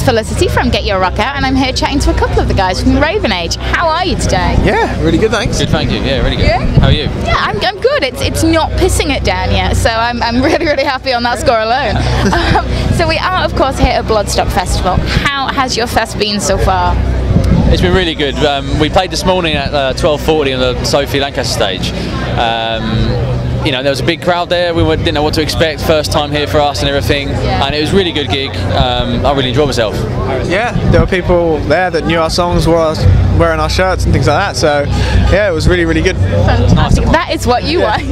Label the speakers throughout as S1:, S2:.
S1: Felicity from Get Your Rock Out, and I'm here chatting to a couple of the guys from Raven Age. How are you today?
S2: Yeah, really good, thanks.
S3: Good, thank you. Yeah, really good.
S1: Yeah?
S3: How are you?
S1: Yeah, I'm good. It's not pissing it down yet, so I'm really happy on that score alone. So we are, of course, here at Bloodstock Festival. How has your fest been so far?
S3: It's been really good. We played this morning at 12:40 on the Sophie Lancaster stage. You know, there was a big crowd there. We didn't know what to expect. First time here for us and everything, and it was a really good gig. I really enjoyed myself.
S2: Yeah, there were people there that knew our songs, were wearing our shirts and things like that. So yeah, it was really good.
S1: Fantastic. That is what you want.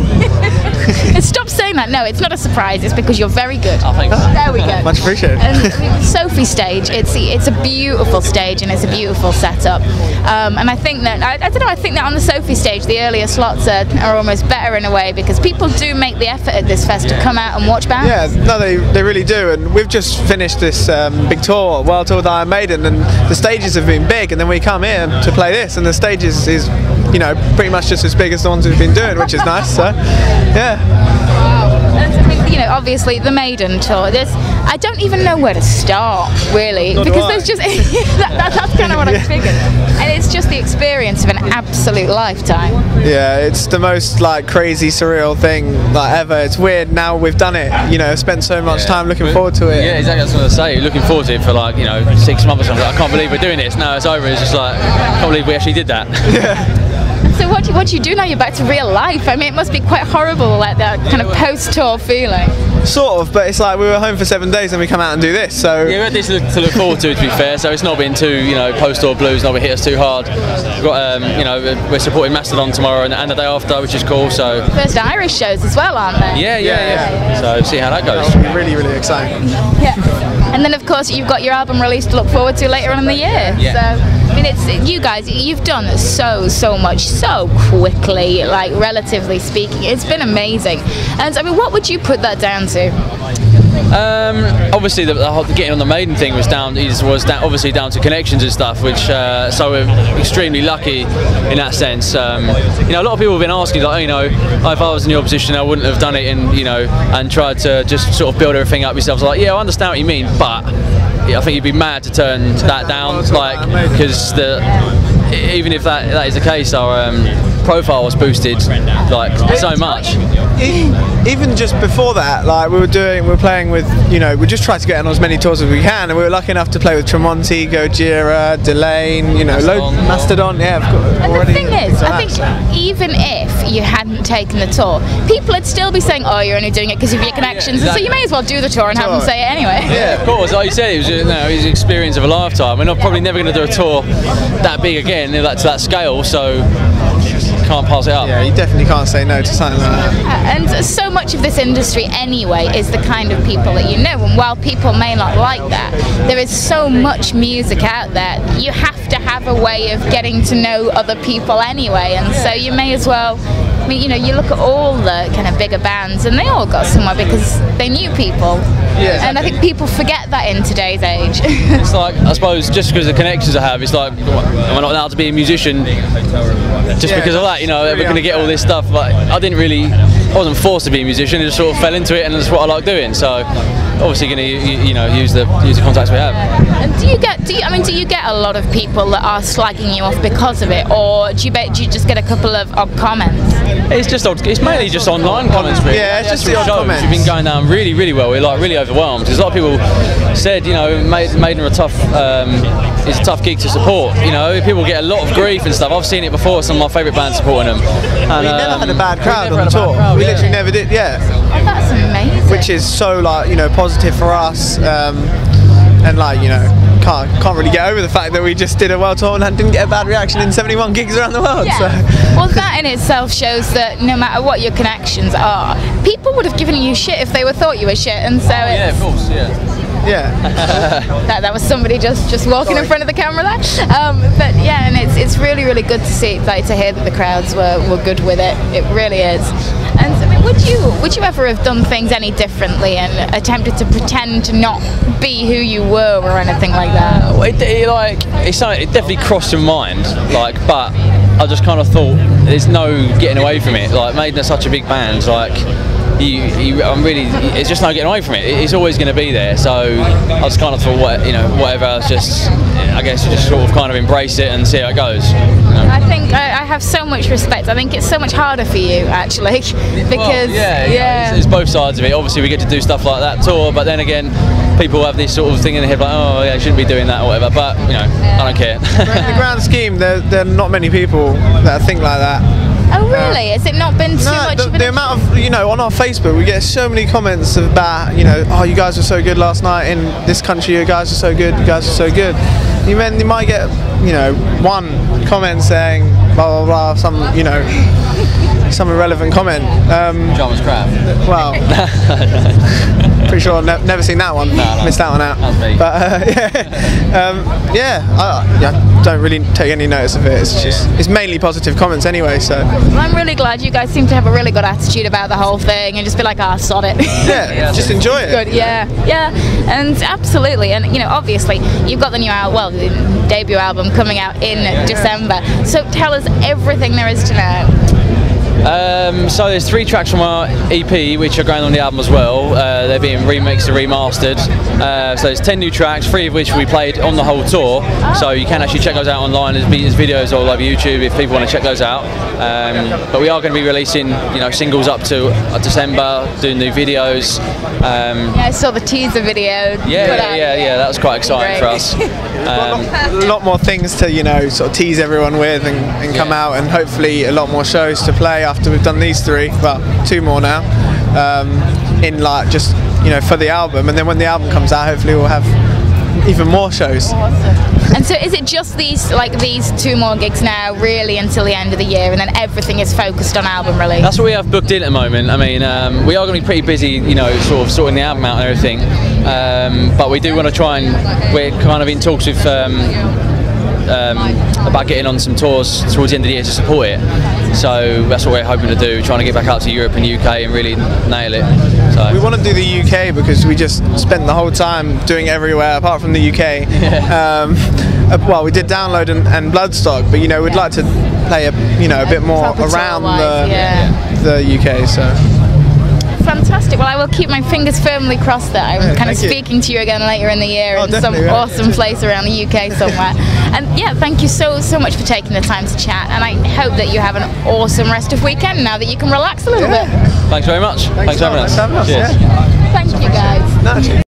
S1: Stop saying that. No, it's not a surprise. It's because you're very good.
S3: Oh, thanks.
S1: There we go.
S2: Much appreciated.
S1: And Sophie stage, it's a beautiful stage and it's a beautiful setup. And I think that I don't know. I think that on the Sophie stage, the earlier slots are almost better in a way, because people do make the effort at this fest to come out and watch bands.
S2: Yeah, no, they really do. And we've just finished this big tour, world tour with Iron Maiden, and the stages have been big. And then we come here to play this, and the stage is you know, pretty much just as big as the ones we've been doing, which is nice. So yeah.
S1: You know, obviously the Maiden tour. I don't even know where to start, really, because there's just that's kind of what I figured, and it's just the experience of an absolute lifetime.
S2: Yeah, it's the most like crazy, surreal thing like ever. It's weird now we've done it. You know, spent so much time looking forward to it.
S3: Yeah, exactly. That's what I was going to say. Looking forward to it for like 6 months or something. I can't believe we're doing this. Now it's over. It's just like, I can't believe we actually did that.
S2: Yeah.
S1: So what do you do now? You're back to real life. I mean, it must be quite horrible, like that kind of post-tour feeling.
S2: Sort of, but it's like we were home for 7 days and we come out and do this. So
S3: yeah, we had this to look forward to be fair. So it's not been too, post-tour blues. Not been hit us too hard. We've got, we're supporting Mastodon tomorrow and the day after, which is cool. So
S1: first Irish shows as well, aren't they?
S3: Yeah. So see how that goes.
S2: Really exciting.
S1: Yeah. And then of course you've got your album release to look forward to later on in the year.
S3: Yeah.
S1: So I mean, it's you guys. You've done so much so quickly, like relatively speaking. It's been amazing. And I mean, what would you put that down to?
S3: Obviously, the whole getting on the Maiden thing was obviously down to connections and stuff, which so we're extremely lucky in that sense. A lot of people have been asking, like, if I was in your position, I wouldn't have done it, and tried to just sort of build everything up yourself. So like, yeah, I understand what you mean, but I think you'd be mad to turn that down, like, because even if that is the case, our profile was boosted like so much.
S2: Even just before that, like we were playing with, we just tried to get on as many tours as we can, and we were lucky enough to play with Tremonti, Gojira, Delane, Mastodon. Yeah, of course.
S1: And the thing is, I think even if you hadn't taken the tour, people would still be saying, "Oh, you're only doing it because of your connections," exactly. So you may as well do the tour and have them say it anyway.
S3: Yeah, of course. Like you said, it was an experience of a lifetime. We're probably never going to do a tour that big again, to that scale. So can't pass it up.
S2: Yeah, you definitely can't say no to something like that.
S1: And so much of this industry anyway is the kind of people that you know, and while people may not like that, there is so much music out there. You have to have a way of getting to know other people anyway, and so you may as well, I mean, you look at all the kind of bigger bands and they all got somewhere because they knew people.
S2: Yeah, exactly.
S1: And I think people forget that in today's age.
S3: It's like, I suppose, just because of the connections I have, it's like, am I not allowed to be a musician just because of that? We're going to get all this stuff. Like, I wasn't forced to be a musician. I just sort of fell into it, and that's what I like doing. So obviously going to use the contacts we have.
S1: And do you get a lot of people that are slagging you off because of it, or do you just get a couple of odd comments?
S3: It's mainly just online comments, really.
S2: Yeah, it's just the odd comments.
S3: We've been going down really well. We're like really overwhelmed because a lot of people said, Maiden are it's a tough gig to support. People get a lot of grief and stuff. I've seen it before. Some of my favourite bands supporting them. And,
S2: we never had a bad crowd on the tour. We literally never did. Yeah.
S1: Oh, that's amazing.
S2: Which is so positive for us, and can't really get over the fact that we just did a world tour and didn't get a bad reaction in 71 gigs around the world.
S1: Yeah.
S2: So.
S1: Well, that in itself shows that no matter what your connections are, people would have given you shit if they thought you were shit, and so
S3: yeah, of course, yeah.
S2: Yeah.
S1: that was somebody just walking in front of the camera there. But yeah, and it's really good to see, to hear that the crowds were good with it. It really is. And I mean, would you ever have done things any differently and attempted to pretend to not be who you were or anything like that?
S3: It definitely crossed your mind, but I just kind of thought there's no getting away from it. Like, Maiden are such a big band, I'm really, it's just no getting away from it. It's always going to be there. So I just kind of thought, whatever. It's just, I guess, you just sort of kind of embrace it and see how it goes.
S1: I think I have so much respect. I think it's so much harder for you actually, because
S3: it's both sides of it. Obviously, we get to do stuff like that tour, but then again, people have this sort of thing in their head like, oh yeah, I shouldn't be doing that or whatever. But I don't care.
S2: In the grand scheme, there are not many people that think like that.
S1: Oh really? Has it not been too much?
S2: The amount of, on our Facebook, we get so many comments about, oh, you guys were so good last night in this country. You guys are so good. You guys are so good. You might get, one comment saying blah blah blah, some irrelevant comment.
S3: John was crap.
S2: Well, pretty sure I've never seen that one.
S3: No.
S2: Missed that one out.
S3: That's me.
S2: But I don't really take any notice of it. It's mainly positive comments anyway. So
S1: I'm really glad you guys seem to have a really good attitude about the whole thing and just be like, sod it.
S2: Yeah, just enjoy it.
S1: Good, yeah, and absolutely, and obviously you've got the new the debut album coming out in December. So tell us everything there is to know.
S3: So there's 3 tracks from our EP which are going on the album as well. They're being remixed and remastered. So there's 10 new tracks, 3 of which we played on the whole tour. So you can actually check those out online. There's videos all over YouTube if people want to check those out. But we are going to be releasing, singles up to December, doing new videos.
S1: I saw the teaser video.
S3: Yeah, that was quite exciting for us.
S2: A lot more things to sort of tease everyone with and come out, and hopefully a lot more shows to play after we've done these 3, well 2 more now, in just for the album, and then when the album comes out hopefully we'll have even more shows.
S1: Awesome. And so is it just these 2 more gigs now really until the end of the year, and then everything is focused on album release?
S3: That's what we have booked in at the moment. I mean, we are going to be pretty busy, sort of sorting the album out and everything, but we do want to try and, we're kind of in talks with about getting on some tours towards the end of the year to support it. So that's what we're hoping to do, trying to get back out to Europe and UK and really nail it. So
S2: we want to do the UK because we just spent the whole time doing everywhere apart from the UK. Well, we did Download and Bloodstock, but we'd like to play a bit more around the UK. So.
S1: Fantastic. Well, I will keep my fingers firmly crossed that I'm kind of speaking to you again later in the year in some awesome place around the UK somewhere. And thank you so much for taking the time to chat, and I hope that you have an awesome rest of weekend now that you can relax a little bit.
S3: Thanks very much. Thanks for having us.
S2: Cheers.
S1: Thank you guys.
S2: No,